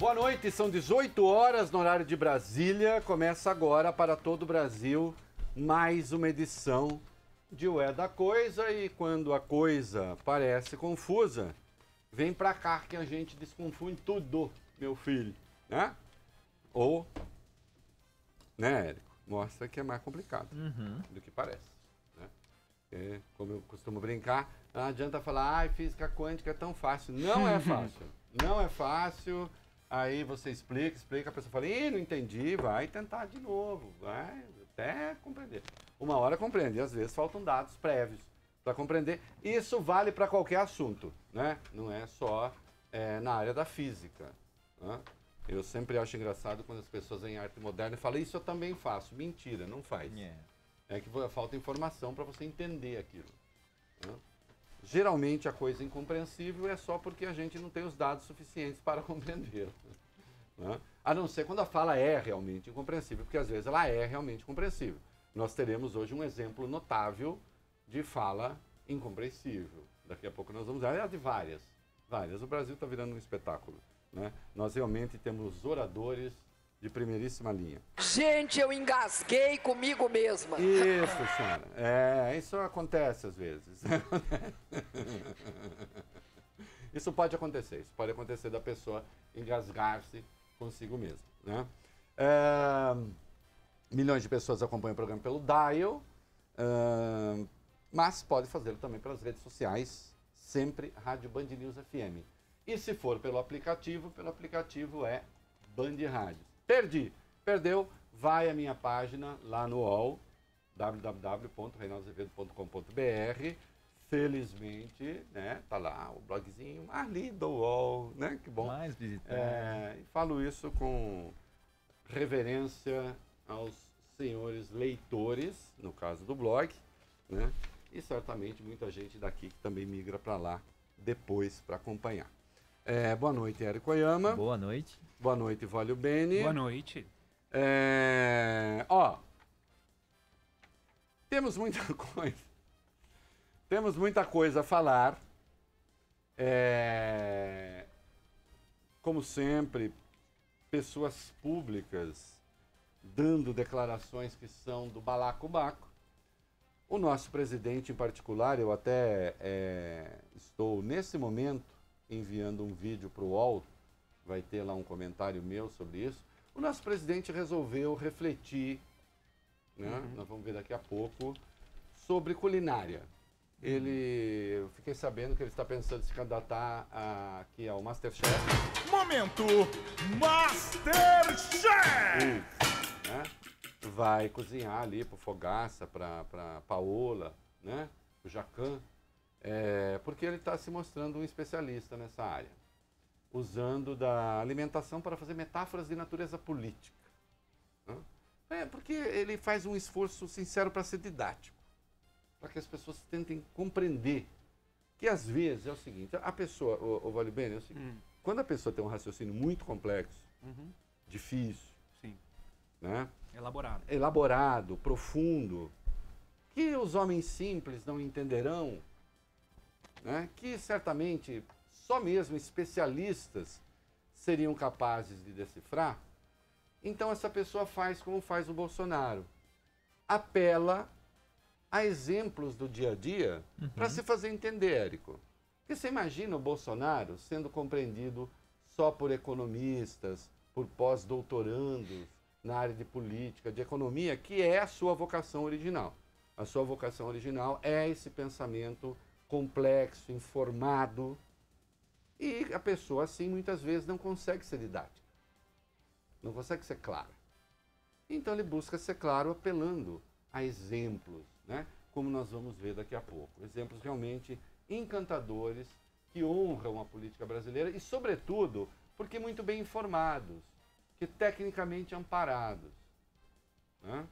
Boa noite, são 18 horas no horário de Brasília. Começa agora para todo o Brasil mais uma edição de O É da Coisa. E quando a coisa parece confusa, vem pra cá que a gente desconfunde tudo, meu filho, né? Ou, né, Érico? Mostra que é mais complicado do que parece, né? É, como eu costumo brincar, não adianta falar, física quântica é tão fácil. Não é fácil, não é fácil. Aí você explica, a pessoa fala, não entendi, vai tentar de novo, vai até compreender. Uma hora compreende, e às vezes faltam dados prévios para compreender. Isso vale para qualquer assunto, né? Não é só na área da física, né? Eu sempre acho engraçado quando as pessoas em arte moderna falam, isso eu também faço. Mentira, não faz. É que falta informação para você entender aquilo, né? Geralmente a coisa incompreensível é só porque a gente não tem os dados suficientes para compreendê-la, né? A não ser quando a fala é realmente incompreensível, porque às vezes ela é realmente compreensível. Nós teremos hoje um exemplo notável de fala incompreensível. Daqui a pouco nós vamos ver, de várias. O Brasil está virando um espetáculo, né? Nós realmente temos oradores de primeiríssima linha. Gente, eu engasguei comigo mesma. Isso, senhora. Isso acontece às vezes. Isso pode acontecer da pessoa engasgar-se consigo mesma, né? Milhões de pessoas acompanham o programa pelo Dial, mas pode fazê-lo também pelas redes sociais, sempre Rádio Band News FM. E se for pelo aplicativo é Band Rádios. Perdeu, vai à minha página lá no UOL, www.reinaldoazevedo.com.br. Felizmente, né, tá lá o blogzinho ali do UOL, né, que bom. Mais visitado. E falo isso com reverência aos senhores leitores, no caso do blog, né, e certamente muita gente daqui que também migra para lá depois para acompanhar. Boa noite, Érico Oyama. Boa noite. Boa noite, Vólio Bene. Boa noite. Temos muita coisa a falar. Como sempre, pessoas públicas dando declarações que são do balacobaco. O nosso presidente em particular, eu até estou nesse momento enviando um vídeo para o UOL, vai ter lá um comentário meu sobre isso. O nosso presidente resolveu refletir, né? Nós vamos ver daqui a pouco, sobre culinária. Eu fiquei sabendo que ele está pensando em se candidatar aqui ao Masterchef. Momento Masterchef! Isso, né? Vai cozinhar ali pro Fogaça, para Paola, né? O Jacan. Porque ele está se mostrando um especialista nessa área, usando da alimentação para fazer metáforas de natureza política, né? Porque ele faz um esforço sincero para ser didático, para que as pessoas tentem compreender que às vezes é o seguinte, a pessoa, o Vale Bene, é o seguinte, quando a pessoa tem um raciocínio muito complexo, difícil, Sim. né? Elaborado, profundo, que os homens simples não entenderão, né? Que certamente só mesmo especialistas seriam capazes de decifrar. Então essa pessoa faz como faz o Bolsonaro. Apela a exemplos do dia a dia para se fazer entender, Érico. Porque você imagina o Bolsonaro sendo compreendido só por economistas, por pós-doutorandos na área de política, de economia, que é a sua vocação original. A sua vocação original é esse pensamento complexo, informado, e a pessoa assim muitas vezes não consegue ser didática, não consegue ser clara. Então ele busca ser claro apelando a exemplos, né? Como nós vamos ver daqui a pouco. Exemplos realmente encantadores que honram a política brasileira e, sobretudo, porque muito bem informados, que tecnicamente amparados, né?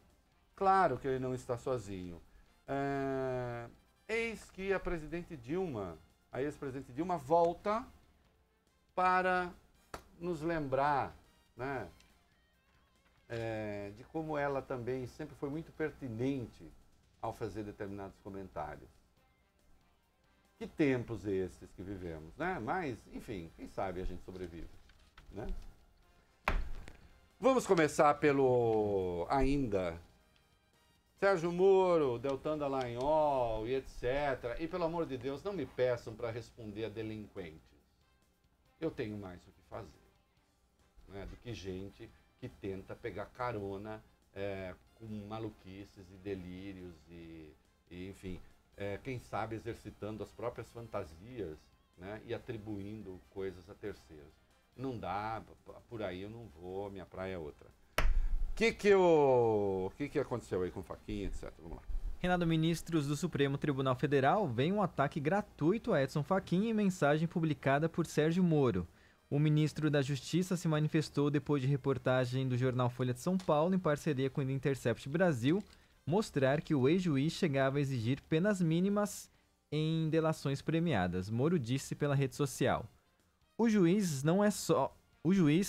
Claro que ele não está sozinho. Eis que a ex-presidente Dilma volta para nos lembrar, né, de como ela também sempre foi muito pertinente ao fazer determinados comentários. Que tempos esses que vivemos, né? Mas, enfim, quem sabe a gente sobrevive, né? Vamos começar pelo ainda Sérgio Moro, Deltan Dallagnol e etc. E pelo amor de Deus, não me peçam para responder a delinquentes. Eu tenho mais o que fazer, né, do que gente que tenta pegar carona com maluquices e delírios e enfim, quem sabe exercitando as próprias fantasias, né, e atribuindo coisas a terceiros. Não dá, por aí eu não vou, minha praia é outra. O que aconteceu aí com Fachin, etc? Vamos lá. Renato, ministros do Supremo Tribunal Federal veem um ataque gratuito a Edson Fachin em mensagem publicada por Sérgio Moro. O ministro da Justiça se manifestou depois de reportagem do jornal Folha de São Paulo, em parceria com o Intercept Brasil, mostrar que o ex-juiz chegava a exigir penas mínimas em delações premiadas. Moro disse pela rede social. O juiz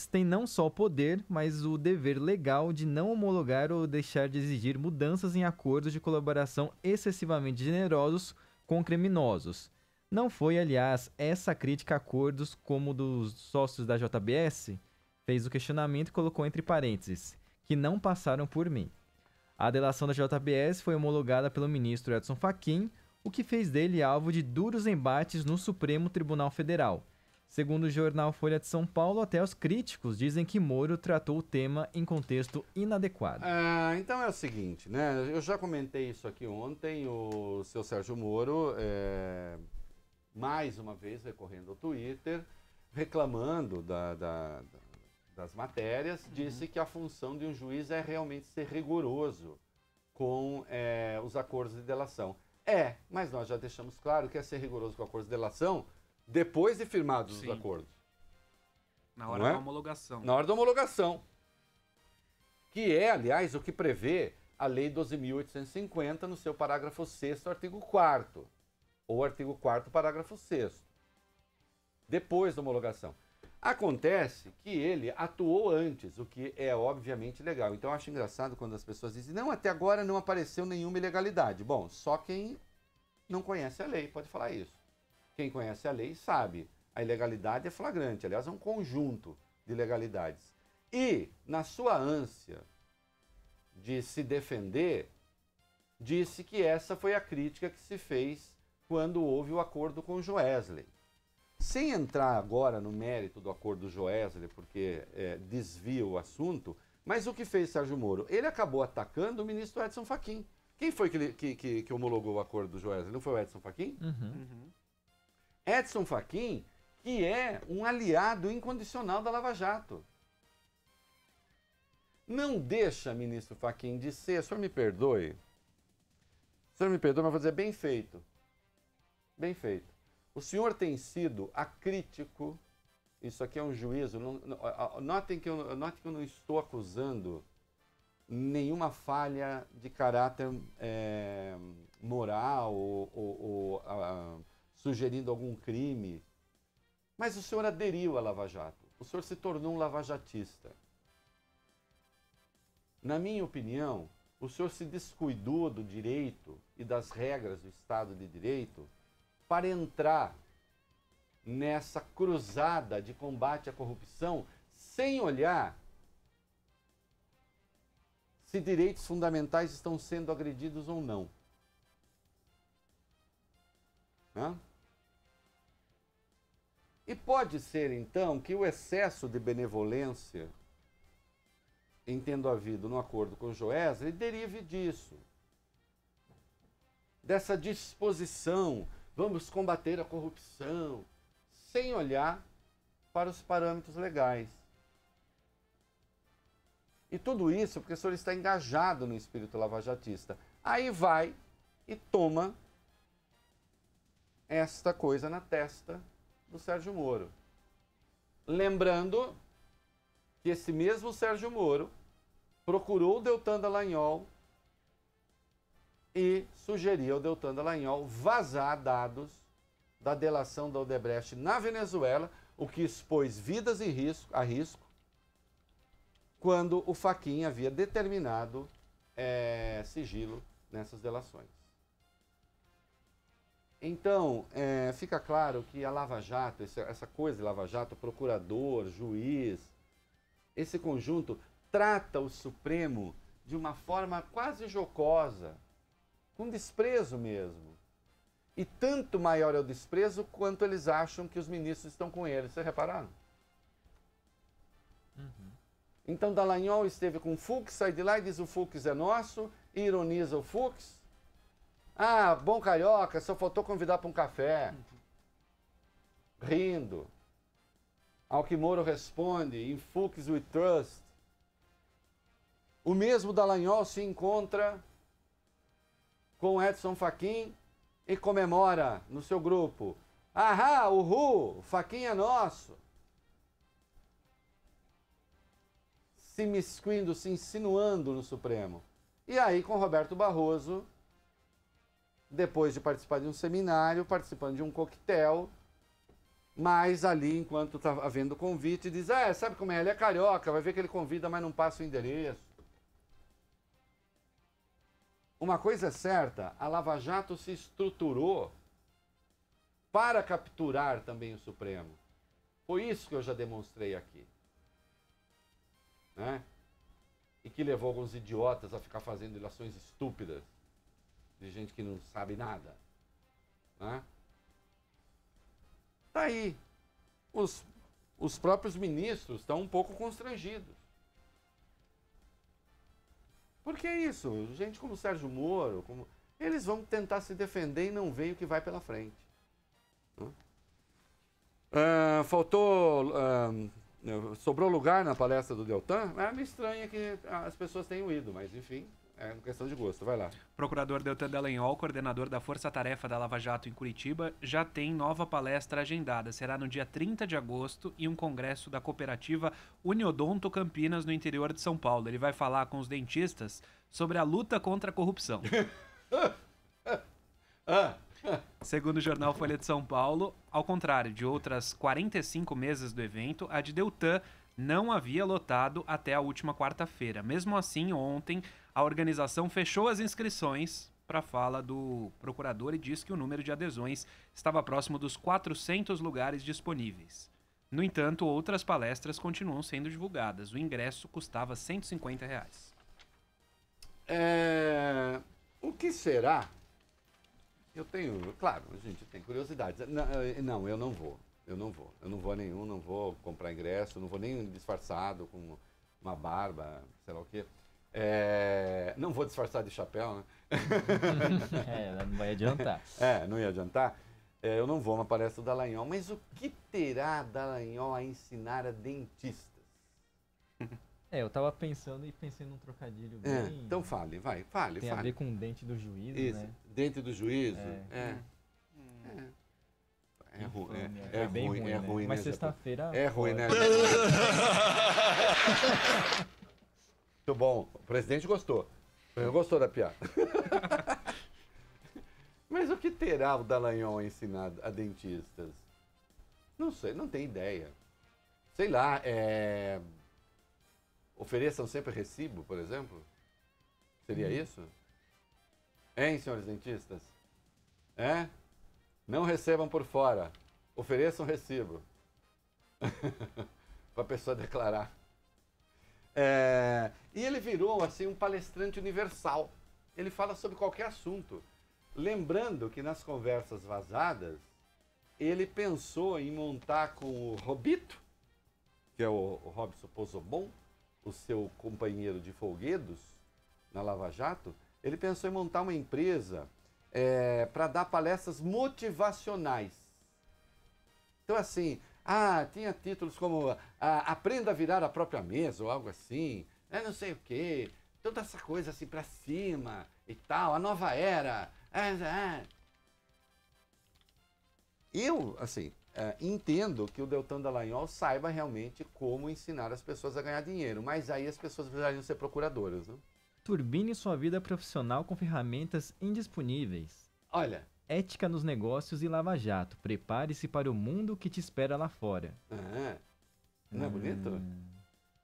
tem não só o poder, mas o dever legal de não homologar ou deixar de exigir mudanças em acordos de colaboração excessivamente generosos com criminosos. Não foi, aliás, essa crítica a acordos como dos sócios da JBS? Fez o questionamento e colocou entre parênteses, que não passaram por mim. A delação da JBS foi homologada pelo ministro Edson Fachin, o que fez dele alvo de duros embates no Supremo Tribunal Federal. Segundo o jornal Folha de São Paulo, até os críticos dizem que Moro tratou o tema em contexto inadequado. Então é o seguinte, né? Eu já comentei isso aqui ontem, o seu Sérgio Moro, mais uma vez recorrendo ao Twitter, reclamando das matérias, disse que a função de um juiz é realmente ser rigoroso com os acordos de delação. Mas nós já deixamos claro que é ser rigoroso com acordos de delação depois de firmados os acordos. Na hora da homologação. Na hora da homologação. Que é, aliás, o que prevê a Lei 12.850 no seu parágrafo 6º, artigo 4º. Ou artigo 4º, parágrafo 6º. Depois da homologação. Acontece que ele atuou antes, o que é obviamente legal. Então eu acho engraçado quando as pessoas dizem, não, até agora não apareceu nenhuma ilegalidade. Bom, só quem não conhece a lei pode falar isso. Quem conhece a lei sabe, a ilegalidade é flagrante, aliás, é um conjunto de ilegalidades. E, na sua ânsia de se defender, disse que essa foi a crítica que se fez quando houve o acordo com o Joesley. Sem entrar agora no mérito do acordo do Joesley, porque desvia o assunto, mas o que fez Sérgio Moro? Ele acabou atacando o ministro Edson Fachin. Quem foi que homologou o acordo do Joesley? Não foi o Edson Fachin? Edson Fachin, que é um aliado incondicional da Lava Jato. Não deixa, ministro Fachin, de ser, o senhor me perdoe, mas vou dizer bem feito. Bem feito. O senhor tem sido acrítico, isso aqui é um juízo, notem que eu não estou acusando nenhuma falha de caráter moral ou sugerindo algum crime, mas o senhor aderiu à Lava Jato, o senhor se tornou um lavajatista. Na minha opinião, o senhor se descuidou do direito e das regras do Estado de Direito para entrar nessa cruzada de combate à corrupção sem olhar se direitos fundamentais estão sendo agredidos ou não. E pode ser, então, que o excesso de benevolência, entendo havido no acordo com o Joesley, derive disso. Dessa disposição, vamos combater a corrupção, sem olhar para os parâmetros legais. E tudo isso porque o senhor está engajado no espírito lavajatista. Aí vai e toma esta coisa na testa do Sérgio Moro. Lembrando que esse mesmo Sérgio Moro procurou o Deltan Dallagnol e sugeriu ao Deltan Dallagnol vazar dados da delação da Odebrecht na Venezuela, o que expôs vidas a risco, quando o Fachin havia determinado sigilo nessas delações. Então, fica claro que a Lava Jato, essa coisa de Lava Jato, procurador, juiz, esse conjunto trata o Supremo de uma forma quase jocosa, com desprezo mesmo. E tanto maior é o desprezo quanto eles acham que os ministros estão com eles. Vocês repararam? Então Dallagnol esteve com o Fux, sai de lá e diz o Fux é nosso, e ironiza o Fux. Ah, bom carioca, só faltou convidar para um café. Rindo. Ao que Moro responde, in Fux we trust. O mesmo Dallagnol se encontra com Edson Fachin e comemora no seu grupo. Ahá, uhul, Fachin é nosso. Se imiscuindo, se insinuando no Supremo. E aí com Roberto Barroso, depois de participar de um seminário, participando de um coquetel, mas ali, enquanto está havendo convite, diz, sabe como é? Ele é carioca, vai ver que ele convida, mas não passa o endereço. Uma coisa é certa, a Lava Jato se estruturou para capturar também o Supremo. Foi isso que eu já demonstrei aqui. Né? E que levou alguns idiotas a ficar fazendo ilações estúpidas de gente que não sabe nada. Né? Tá aí. Os próprios ministros estão um pouco constrangidos. Por que isso? Gente como Sérgio Moro, eles vão tentar se defender e não veem o que vai pela frente. Sobrou lugar na palestra do Deltan? Me estranha que as pessoas tenham ido, mas enfim, é uma questão de gosto. Vai lá. Procurador Deltan Dallagnol, coordenador da Força Tarefa da Lava Jato em Curitiba, já tem nova palestra agendada. Será no dia 30 de agosto em um congresso da cooperativa Uniodonto Campinas, no interior de São Paulo. Ele vai falar com os dentistas sobre a luta contra a corrupção. Segundo o jornal Folha de São Paulo, ao contrário de outras 45 mesas do evento, a de Deltan não havia lotado até a última quarta-feira. Mesmo assim, ontem, a organização fechou as inscrições para a fala do procurador e disse que o número de adesões estava próximo dos 400 lugares disponíveis. No entanto, outras palestras continuam sendo divulgadas. O ingresso custava R$ 150. O que será? Eu tenho, claro, a gente tem curiosidades. Não, eu não vou. Eu não vou a nenhum, não vou comprar ingresso, não vou nem disfarçado com uma barba, sei lá o quê. Não vou disfarçar de chapéu, né? Não vai adiantar. Não ia adiantar. Eu não vou a uma palestra do Dallagnol, mas o que terá Dallagnol a ensinar a dentistas? Eu tava pensando e pensei num trocadilho bem... Então fale. Tem a ver com o dente do juízo, isso, né? Dente do juízo? Bem ruim, é né? ruim, Mas né, sexta-feira... É ruim, né? Muito bom. O presidente gostou. Ele gostou da piada. Mas o que terá o Dallagnol a ensinar a dentistas? Não sei, não tenho ideia. Sei lá, ofereçam sempre recibo, por exemplo? Seria isso? Hein, senhores dentistas? Não recebam por fora. Ofereçam recibo. Para a pessoa declarar. E ele virou assim um palestrante universal. Ele fala sobre qualquer assunto. Lembrando que nas conversas vazadas, ele pensou em montar com o Robito, que é o Robson Pozzobon, o seu companheiro de folguedos na Lava Jato, ele pensou em montar uma empresa para dar palestras motivacionais. Então, assim, tinha títulos como Aprenda a virar a própria mesa, ou algo assim, não sei o quê, toda essa coisa assim para cima e tal, a nova era. Eu, assim, entendo que o Deltan Dallagnol saiba realmente como ensinar as pessoas a ganhar dinheiro, mas aí as pessoas precisariam ser procuradoras, né? Turbine sua vida profissional com ferramentas indisponíveis. Olha. Ética nos negócios e Lava Jato. Prepare-se para o mundo que te espera lá fora. Não é bonito?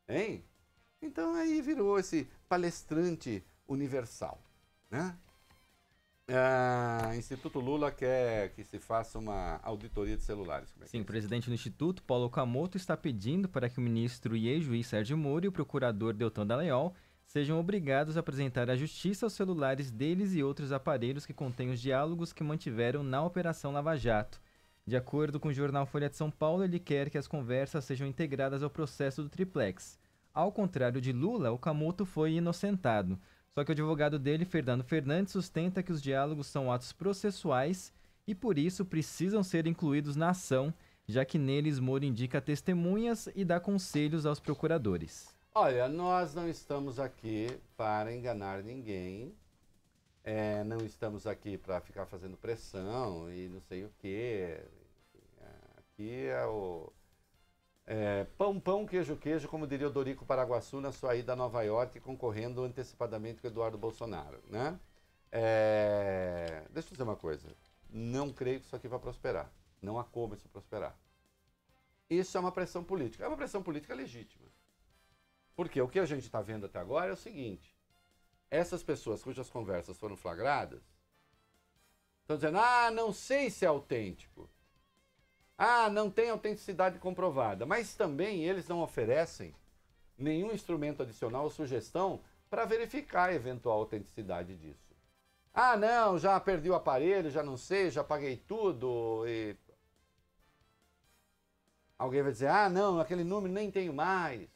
Hein? Então aí virou esse palestrante universal, né? Instituto Lula quer que se faça uma auditoria de celulares. Como é que Sim, é o isso? presidente do Instituto, Paulo Okamoto, está pedindo para que o ministro e ex-juiz Sérgio Moro e o procurador Deltan Dallagnol sejam obrigados a apresentar à justiça os celulares deles e outros aparelhos que contêm os diálogos que mantiveram na Operação Lava Jato. De acordo com o jornal Folha de São Paulo, ele quer que as conversas sejam integradas ao processo do triplex. Ao contrário de Lula, Okamoto foi inocentado. Só que o advogado dele, Fernando Fernandes, sustenta que os diálogos são atos processuais e, por isso, precisam ser incluídos na ação, já que neles Moro indica testemunhas e dá conselhos aos procuradores. Olha, nós não estamos aqui para enganar ninguém, não estamos aqui para ficar fazendo pressão e não sei o quê. Aqui é o pão, pão, queijo, queijo, como diria o Dorico Paraguaçu na sua ida a Nova York, concorrendo antecipadamente com o Eduardo Bolsonaro, né? Deixa eu dizer uma coisa, não creio que isso aqui vai prosperar, não há como isso prosperar. Isso é uma pressão política legítima. Porque o que a gente está vendo até agora é o seguinte, essas pessoas cujas conversas foram flagradas estão dizendo, não sei se é autêntico, não tem autenticidade comprovada, mas também eles não oferecem nenhum instrumento adicional ou sugestão para verificar a eventual autenticidade disso. Não, já perdi o aparelho, já não sei, já paguei tudo. E alguém vai dizer, não, aquele número nem tenho mais.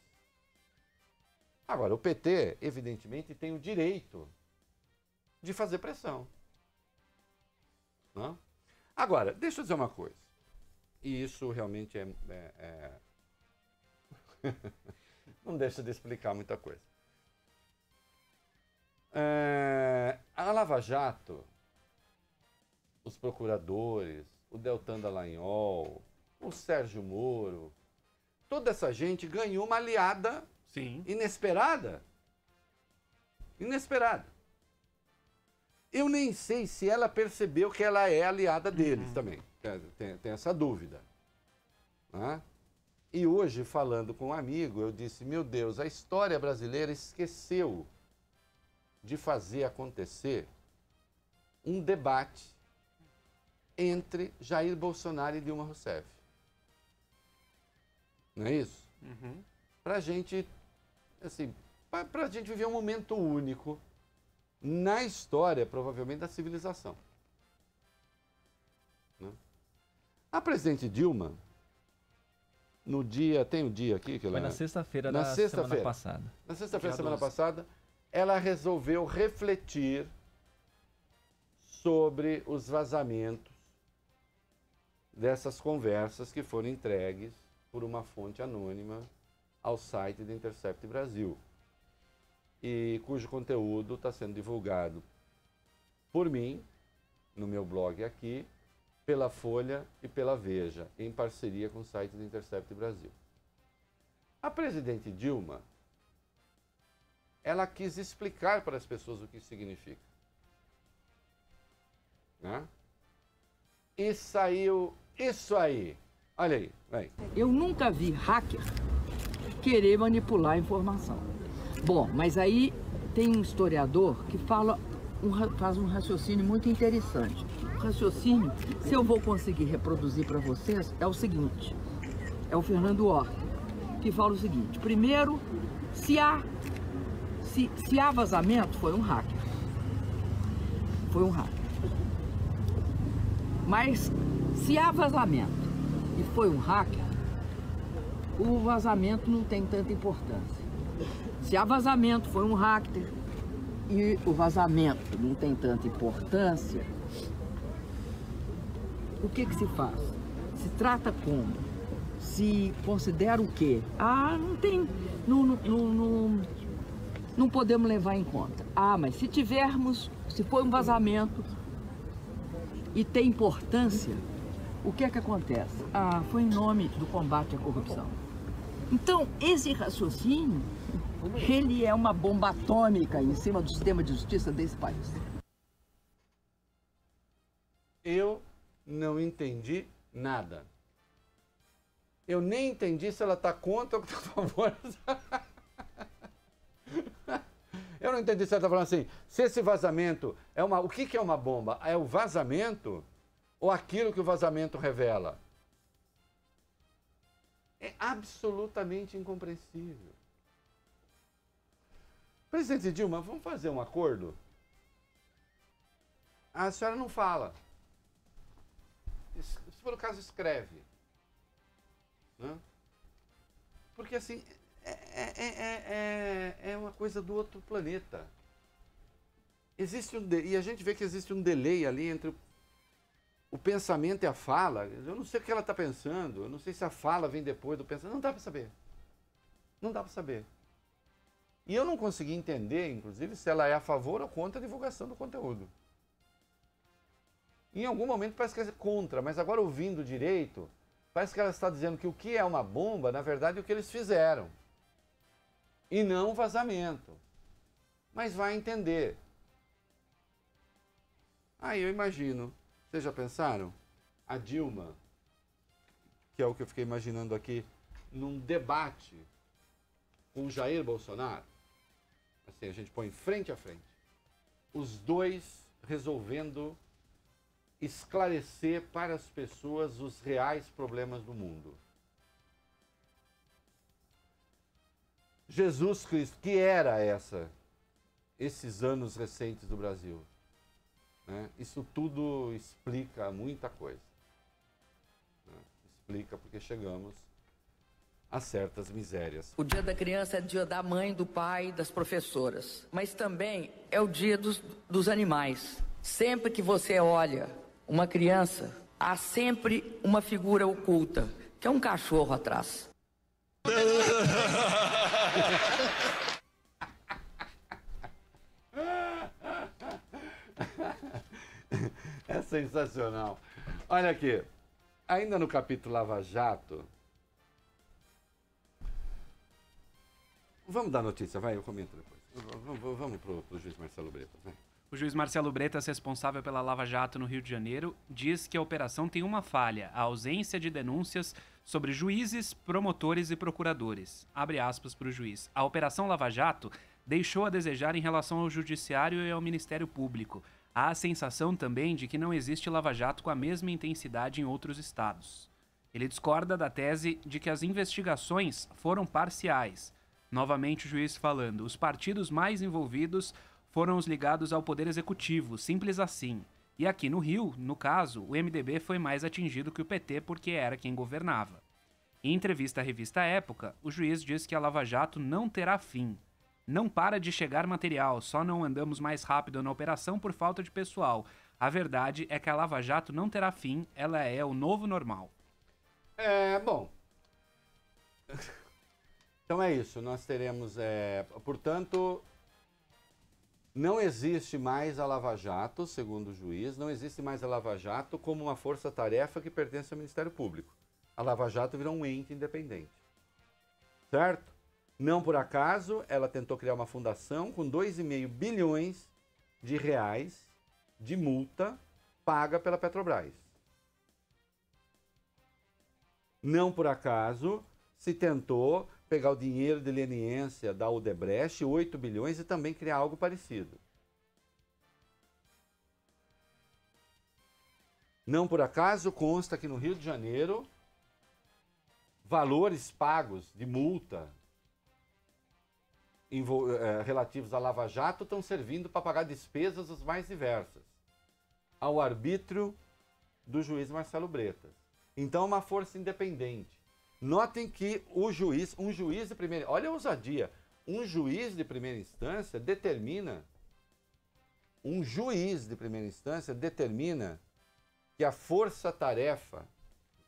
Agora, o PT, evidentemente, tem o direito de fazer pressão. Não? Agora, deixa eu dizer uma coisa. E isso realmente não deixa de explicar muita coisa. A Lava Jato, os procuradores, o Deltan Dallagnol, o Sérgio Moro, toda essa gente ganhou uma aliada inesperada. Inesperada. Eu nem sei se ela percebeu que ela é aliada deles também. Tem essa dúvida. Né? E hoje, falando com um amigo, eu disse, meu Deus, a história brasileira esqueceu de fazer acontecer um debate entre Jair Bolsonaro e Dilma Rousseff. Não é isso? Pra gente, assim, pra gente viver um momento único na história, provavelmente, da civilização. Né? A presidente Dilma, no dia, tem um dia aqui que ela... Foi na sexta-feira da semana passada. Na sexta-feira da semana passada, ela resolveu refletir sobre os vazamentos dessas conversas que foram entregues por uma fonte anônima ao site do Intercept Brasil, e cujo conteúdo está sendo divulgado por mim, no meu blog aqui, pela Folha e pela Veja, em parceria com o site do Intercept Brasil. A presidente Dilma, ela quis explicar para as pessoas o que isso significa. Né? E saiu isso aí. Olha aí, vem. Eu nunca vi hacker querer manipular a informação. Bom, mas aí tem um historiador que faz um raciocínio muito interessante. O raciocínio, se eu vou conseguir reproduzir para vocês, é o seguinte. É o Fernando Horta, que fala o seguinte. Primeiro, se há vazamento, foi um hacker. Foi um hacker. Mas se há vazamento e foi um hacker, o vazamento não tem tanta importância. Se há vazamento, foi um hacker e o vazamento não tem tanta importância, o que se faz? Se trata como? Se considera o quê? Não tem... Não podemos levar em conta. Mas se for um vazamento e tem importância, o que acontece? Foi em nome do combate à corrupção. Então, esse raciocínio, ele é uma bomba atômica em cima do sistema de justiça desse país. Eu não entendi nada. Eu nem entendi se ela está contra ou está a favor. Eu não entendi se você está falando assim, se esse vazamento é uma... O que é uma bomba? É o vazamento ou aquilo que o vazamento revela? É absolutamente incompreensível. Presidente Dilma, vamos fazer um acordo? A senhora não fala. Se for o caso, escreve. Né? Porque assim, é uma coisa do outro planeta. Existe e a gente vê que existe um delay ali entre o pensamento e a fala. Eu não sei o que ela está pensando, eu não sei se a fala vem depois do pensamento. Não dá para saber. Não dá para saber. E eu não consegui entender, inclusive, se ela é a favor ou contra a divulgação do conteúdo. Em algum momento parece que é contra, mas agora ouvindo direito, parece que ela está dizendo que o que é uma bomba, na verdade, é o que eles fizeram. E não vazamento. Mas vai entender. Aí eu imagino, vocês já pensaram? A Dilma, que é o que eu fiquei imaginando aqui, num debate com o Jair Bolsonaro, assim, a gente põe frente a frente, os dois resolvendo esclarecer para as pessoas os reais problemas do mundo. Jesus Cristo, que era esses anos recentes do Brasil, né? Isso tudo explica muita coisa, né? Explica porque chegamos a certas misérias. O Dia da Criança é dia da mãe, do pai, das professoras, mas também é o dia dos animais. Sempre que você olha uma criança, há sempre uma figura oculta, que é um cachorro atrás. É sensacional. Olha aqui, ainda no capítulo Lava Jato, vamos dar notícia, vai, eu comento depois. Vamos pro juiz Marcelo Bretas, vai. O juiz Marcelo Bretas, responsável pela Lava Jato no Rio de Janeiro, diz que a operação tem uma falha, a ausência de denúncias sobre juízes, promotores e procuradores. Abre aspas para o juiz. A Operação Lava Jato deixou a desejar em relação ao Judiciário e ao Ministério Público. Há a sensação também de que não existe Lava Jato com a mesma intensidade em outros estados. Ele discorda da tese de que as investigações foram parciais. Novamente o juiz falando, os partidos mais envolvidos foram os ligados ao Poder Executivo, simples assim. E aqui no Rio, no caso, o MDB foi mais atingido que o PT porque era quem governava. Em entrevista à revista Época, o juiz diz que a Lava Jato não terá fim. Não para de chegar material, só não andamos mais rápido na operação por falta de pessoal. A verdade é que a Lava Jato não terá fim, ela é o novo normal. Bom. Então é isso, nós teremos, portanto, não existe mais a Lava Jato, segundo o juiz, não existe mais a Lava Jato como uma força-tarefa que pertence ao Ministério Público. A Lava Jato virou um ente independente. Certo? Não por acaso, ela tentou criar uma fundação com 2,5 bilhões de reais de multa paga pela Petrobras. Não por acaso se tentou pegar o dinheiro de leniência da Odebrecht, 8 bilhões, e também criar algo parecido. Não por acaso consta que no Rio de Janeiro, valores pagos de multa relativos à Lava Jato estão servindo para pagar despesas as mais diversas, ao arbítrio do juiz Marcelo Bretas. Então é uma força independente. Notem que um juiz de primeira... Olha a ousadia. Um juiz de primeira instância determina que a força-tarefa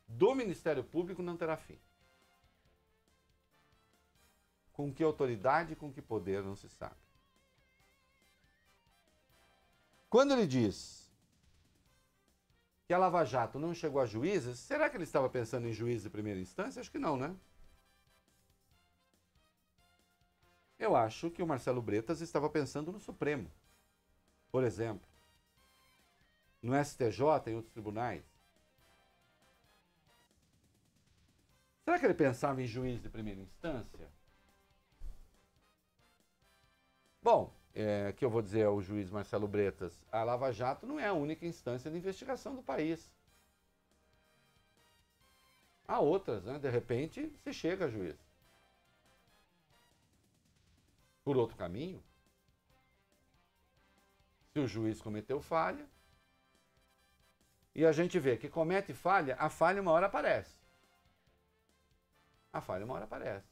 do Ministério Público não terá fim. Com que autoridade e com que poder não se sabe. Quando ele diz que a Lava Jato não chegou a juízes, será que ele estava pensando em juízes de primeira instância? Acho que não, né? Eu acho que o Marcelo Bretas estava pensando no Supremo, por exemplo. No STJ e outros tribunais. Será que ele pensava em juiz de primeira instância? Bom, que eu vou dizer ao juiz Marcelo Bretas, a Lava Jato não é a única instância de investigação do país. Há outras, né? De repente, se chega a juiz. Por outro caminho, se o juiz cometeu falha, e a gente vê que comete falha, a falha uma hora aparece. A falha uma hora aparece.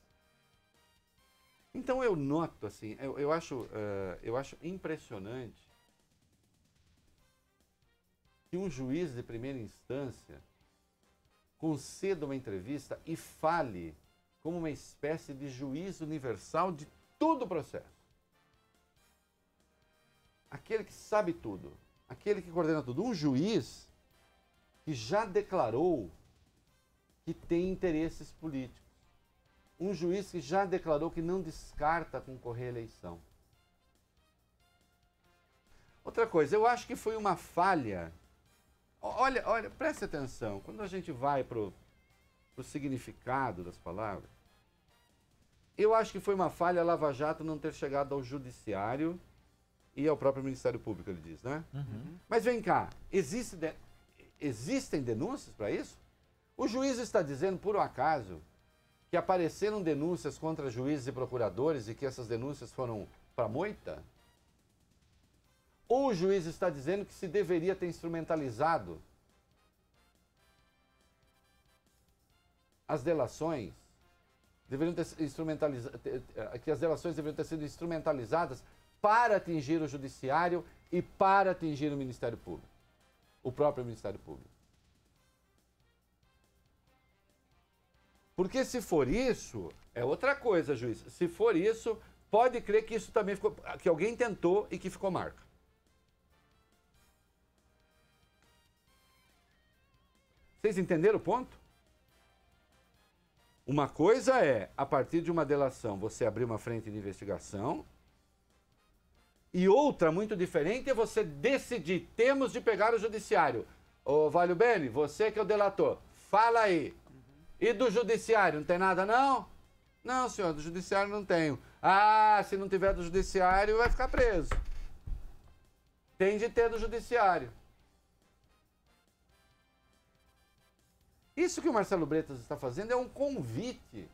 Então eu noto, assim, eu acho impressionante que um juiz de primeira instância conceda uma entrevista e fale como uma espécie de juiz universal de todo o processo. Aquele que sabe tudo, aquele que coordena tudo. Um juiz que já declarou que tem interesses políticos. Um juiz que já declarou que não descarta concorrer à eleição. Outra coisa, eu acho que foi uma falha. Olha, preste atenção. Quando a gente vai para o significado das palavras, eu acho que foi uma falha a Lava Jato não ter chegado ao Judiciário e ao próprio Ministério Público, ele diz, né? Uhum. Mas vem cá, existem denúncias para isso? O juiz está dizendo, por um acaso, que apareceram denúncias contra juízes e procuradores e que essas denúncias foram para moita? Ou o juiz está dizendo que se deveria ter instrumentalizado as delações, que as delações deveriam ter sido instrumentalizadas para atingir o Judiciário e para atingir o Ministério Público, o próprio Ministério Público? Porque se for isso, é outra coisa, juiz. Se for isso, pode crer que isso também ficou, que alguém tentou e que ficou marca. Vocês entenderam o ponto? Uma coisa é, a partir de uma delação, você abrir uma frente de investigação. E outra, muito diferente, é você decidir, temos de pegar o Judiciário. Ô, Valio Bene, você que é o delator, fala aí. E do Judiciário, não tem nada não? Não, senhor, do Judiciário não tenho. Ah, se não tiver do Judiciário, vai ficar preso. Tem de ter do Judiciário. Isso que o Marcelo Bretas está fazendo é um convite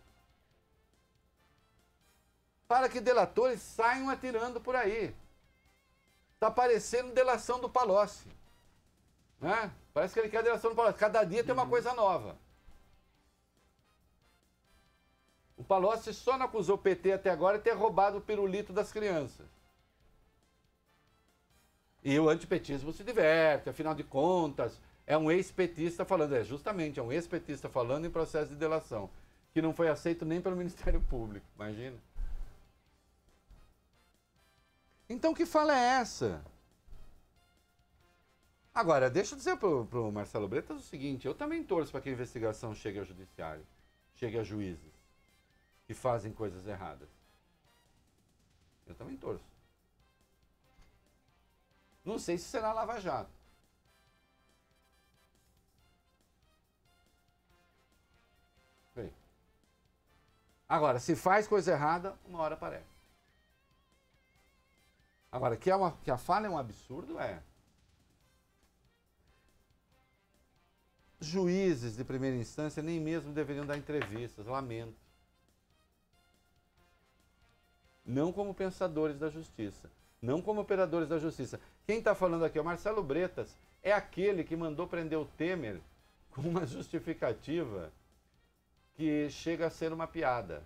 para que delatores saiam atirando por aí. Está parecendo delação do Palocci. Né? Parece que ele quer delação do Palocci. Cada dia tem uma coisa nova. O Palocci só não acusou o PT até agora de ter roubado o pirulito das crianças. E o antipetismo se diverte, afinal de contas, é um ex-petista falando, justamente, é um ex-petista falando em processo de delação, que não foi aceito nem pelo Ministério Público, imagina. Então que fala é essa? Agora, deixa eu dizer pro Marcelo Bretas o seguinte, eu também torço para que a investigação chegue ao Judiciário, chegue a juízes que fazem coisas erradas. Eu também torço. Não sei se será Lava Jato. Bem. Agora, se faz coisa errada, uma hora aparece. Agora, que a falha é um absurdo, é. Juízes de primeira instância nem mesmo deveriam dar entrevistas, lamento. Não como pensadores da justiça, não como operadores da justiça. Quem está falando aqui é o Marcelo Bretas, é aquele que mandou prender o Temer com uma justificativa que chega a ser uma piada.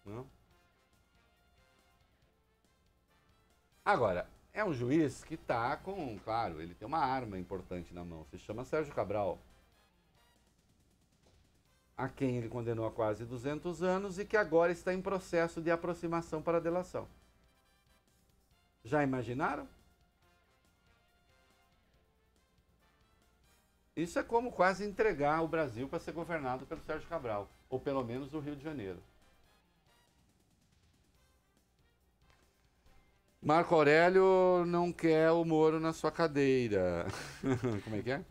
Não? Agora, é um juiz que está com, claro, ele tem uma arma importante na mão, se chama Sérgio Cabral, a quem ele condenou a quase 200 anos e que agora está em processo de aproximação para a delação. Já imaginaram? Isso é como quase entregar o Brasil para ser governado pelo Sérgio Cabral, ou pelo menos o Rio de Janeiro. Marco Aurélio não quer o Moro na sua cadeira. Como é que é?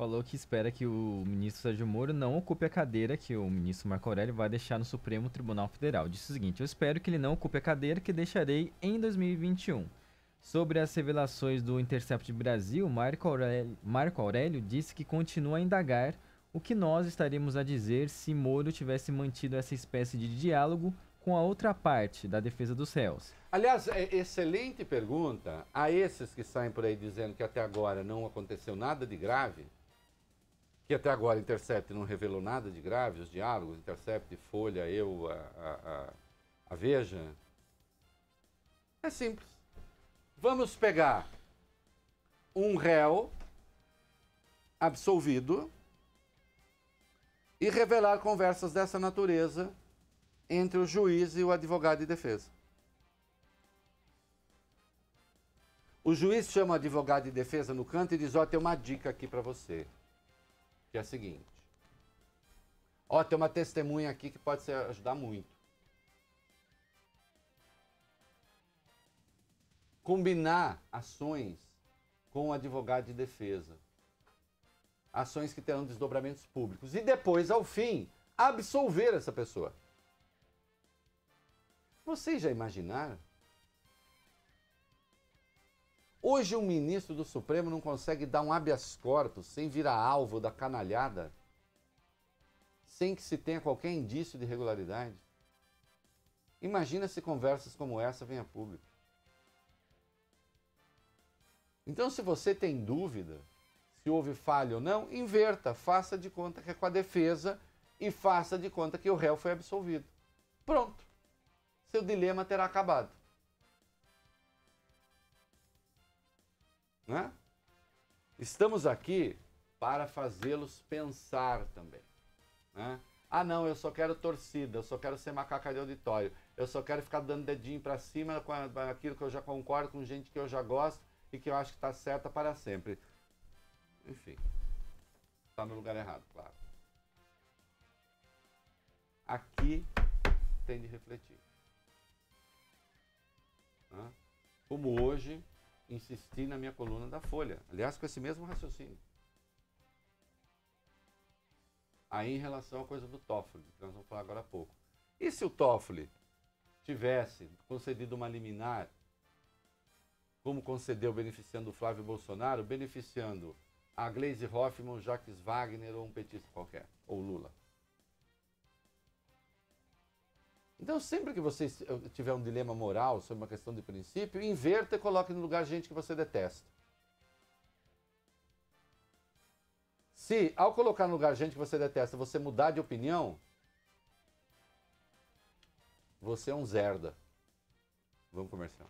falou que espera que o ministro Sérgio Moro não ocupe a cadeira que o ministro Marco Aurélio vai deixar no Supremo Tribunal Federal. Disse o seguinte: eu espero que ele não ocupe a cadeira que deixarei em 2021. Sobre as revelações do Intercept Brasil, Marco Aurélio disse que continua a indagar o que nós estaríamos a dizer se Moro tivesse mantido essa espécie de diálogo com a outra parte da defesa dos réus. Aliás, excelente pergunta a esses que saem por aí dizendo que até agora não aconteceu nada de grave, que até agora o Intercept não revelou nada de grave, os diálogos, Intercept, Folha, a Veja. É simples. Vamos pegar um réu absolvido e revelar conversas dessa natureza entre o juiz e o advogado de defesa. O juiz chama o advogado de defesa no canto e diz: ó, tem uma dica aqui para você, que é a seguinte. Ó, tem uma testemunha aqui que pode ajudar muito. Combinar ações com o advogado de defesa. Ações que terão desdobramentos públicos. E depois, ao fim, absolver essa pessoa. Vocês já imaginaram? Hoje um ministro do Supremo não consegue dar um habeas corpus sem virar alvo da canalhada, sem que se tenha qualquer indício de irregularidade. Imagina se conversas como essa vêm a público. Então, se você tem dúvida se houve falha ou não, inverta, faça de conta que é com a defesa e faça de conta que o réu foi absolvido. Pronto. Seu dilema terá acabado. Né? Estamos aqui para fazê-los pensar também. Né? Ah, não, eu só quero torcida, eu só quero ser macaca de auditório, eu só quero ficar dando dedinho para cima com aquilo que eu já concordo, com gente que eu já gosto e que eu acho que está certa para sempre. Enfim, está no lugar errado, claro. Aqui tem de refletir. Né? Como hoje insisti na minha coluna da Folha, aliás, com esse mesmo raciocínio. Aí, em relação à coisa do Toffoli, que nós vamos falar agora há pouco. E se o Toffoli tivesse concedido uma liminar, como concedeu beneficiando o Flávio Bolsonaro, beneficiando a Gleisi Hoffmann, Jacques Wagner ou um petista qualquer, ou Lula? Então, sempre que você tiver um dilema moral sobre uma questão de princípio, inverta e coloque no lugar gente que você detesta. Se, ao colocar no lugar gente que você detesta, você mudar de opinião, você é um zerda. Vamos comercial.